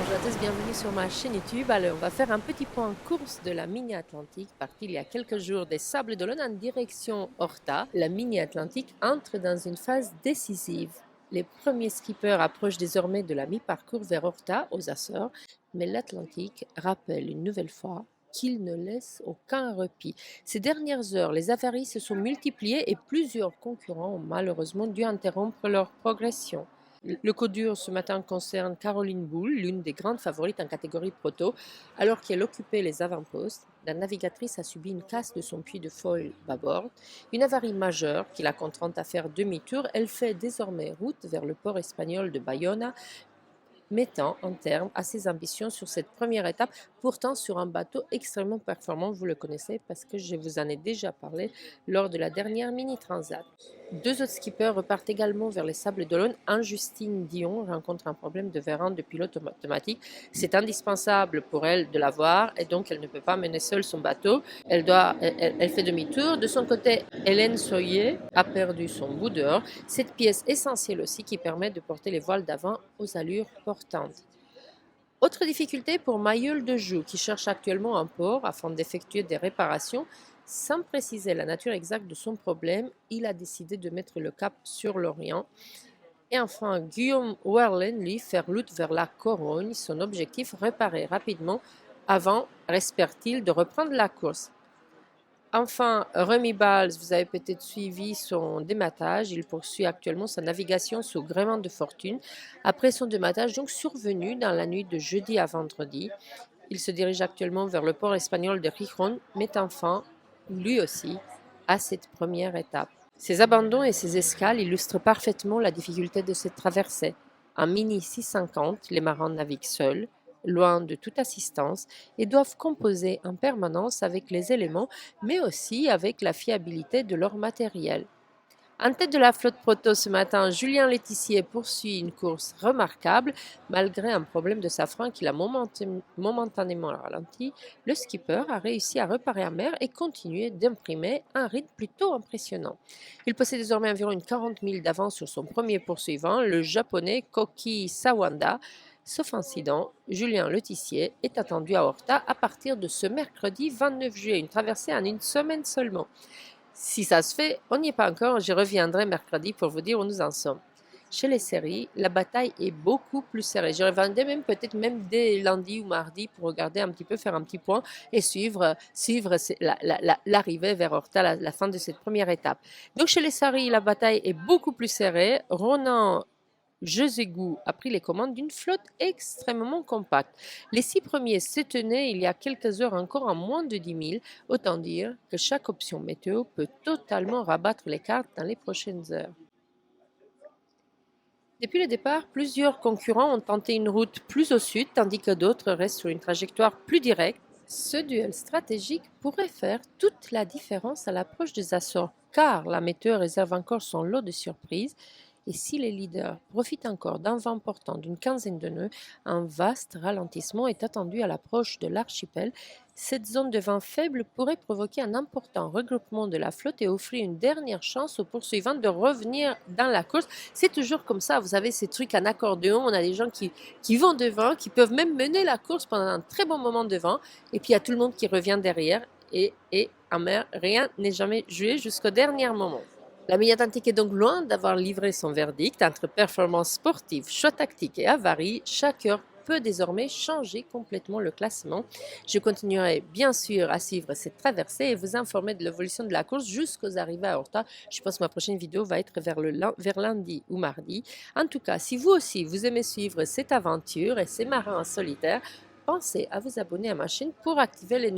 Bonjour à tous, bienvenue sur ma chaîne YouTube. Alors, on va faire un petit point course de la Mini Atlantique, partie il y a quelques jours des Sables d'Olonne en direction Horta. La Mini Atlantique entre dans une phase décisive. Les premiers skippers approchent désormais de la mi-parcours vers Horta, aux Açores, mais l'Atlantique rappelle une nouvelle fois qu'il ne laisse aucun repos. Ces dernières heures, les avaries se sont multipliées et plusieurs concurrents ont malheureusement dû interrompre leur progression. Le coup dur ce matin concerne Caroline Boule, l'une des grandes favorites en catégorie proto. Alors qu'elle occupait les avant-postes, la navigatrice a subi une casse de son puits de foil bâbord, une avarie majeure qui la contrainte à faire demi-tour. Elle fait désormais route vers le port espagnol de Bayona, mettant un terme à ses ambitions sur cette première étape, pourtant sur un bateau extrêmement performant. Vous le connaissez parce que je vous en ai déjà parlé lors de la dernière Mini Transat. Deux autres skippers repartent également vers les Sables d'Olonne. Anne-Justine Dion rencontre un problème de véranda de pilote automatique. C'est indispensable pour elle de l'avoir et donc elle ne peut pas mener seule son bateau. Elle fait demi-tour. De son côté, Hélène Soyer a perdu son bout dehors. Cette pièce essentielle aussi qui permet de porter les voiles d'avant aux allures portantes. Autre difficulté pour Mayol de Joux qui cherche actuellement un port afin d'effectuer des réparations. Sans préciser la nature exacte de son problème, il a décidé de mettre le cap sur l'Orient. Et enfin, Guillaume Werlen, lui, faire route vers la Corogne. Son objectif, réparer rapidement avant, espère-t-il, de reprendre la course. Enfin, Rémi Balz, vous avez peut-être suivi son dématage. Il poursuit actuellement sa navigation sous gréement de fortune. Après son dématage, donc survenu dans la nuit de jeudi à vendredi, il se dirige actuellement vers le port espagnol de Gijón, mettant fin, lui aussi, à cette première étape. Ces abandons et ces escales illustrent parfaitement la difficulté de cette traversée. En Mini 650, les marins naviguent seuls, loin de toute assistance, et doivent composer en permanence avec les éléments, mais aussi avec la fiabilité de leur matériel. En tête de la flotte proto ce matin, Julien Létissier poursuit une course remarquable. Malgré un problème de safran qui l'a momentanément ralenti, le skipper a réussi à reparer à mer et continuer d'imprimer un rythme plutôt impressionnant. Il possède désormais environ une 40 000 d'avance sur son premier poursuivant, le japonais Koki Sawanda. Sauf incident, Julien Létissier est attendu à Horta à partir de ce mercredi 29 juillet, une traversée en une semaine seulement. Si ça se fait, on n'y est pas encore, j'y reviendrai mercredi pour vous dire où nous en sommes. Chez les séries, la bataille est beaucoup plus serrée. Je reviendrai même peut-être même dès lundi ou mardi pour regarder un petit peu, faire un petit point et suivre l'arrivée vers Horta, la fin de cette première étape. Donc chez les séries, la bataille est beaucoup plus serrée. Ronan Jezegou a pris les commandes d'une flotte extrêmement compacte. Les 6 premiers se tenaient il y a quelques heures encore en moins de 10 000. Autant dire que chaque option météo peut totalement rabattre les cartes dans les prochaines heures. Depuis le départ, plusieurs concurrents ont tenté une route plus au sud, tandis que d'autres restent sur une trajectoire plus directe. Ce duel stratégique pourrait faire toute la différence à l'approche des Açores, car la météo réserve encore son lot de surprises. Et si les leaders profitent encore d'un vent portant d'une quinzaine de nœuds, un vaste ralentissement est attendu à l'approche de l'archipel. Cette zone de vent faible pourrait provoquer un important regroupement de la flotte et offrir une dernière chance aux poursuivants de revenir dans la course. C'est toujours comme ça, vous avez ces trucs en accordéon, on a des gens qui vont devant, qui peuvent même mener la course pendant un très bon moment devant, et puis il y a tout le monde qui revient derrière, et en mer, rien n'est jamais joué jusqu'au dernier moment. La Mini-Atlantique est donc loin d'avoir livré son verdict. Entre performance sportive, choix tactique et avarie, chaque heure peut désormais changer complètement le classement. Je continuerai bien sûr à suivre cette traversée et vous informer de l'évolution de la course jusqu'aux arrivées à Horta. Je pense que ma prochaine vidéo va être vers lundi ou mardi. En tout cas, si vous aussi vous aimez suivre cette aventure et ces marins en solitaire, pensez à vous abonner à ma chaîne pour activer les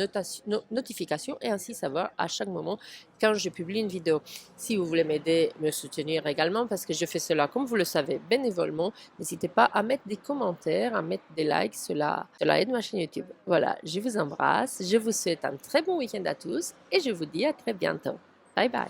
notifications et ainsi savoir à chaque moment quand je publie une vidéo. Si vous voulez m'aider, me soutenir également, parce que je fais cela, comme vous le savez, bénévolement, n'hésitez pas à mettre des commentaires, à mettre des likes, cela aide ma chaîne YouTube. Voilà, je vous embrasse, je vous souhaite un très bon week-end à tous et je vous dis à très bientôt. Bye bye.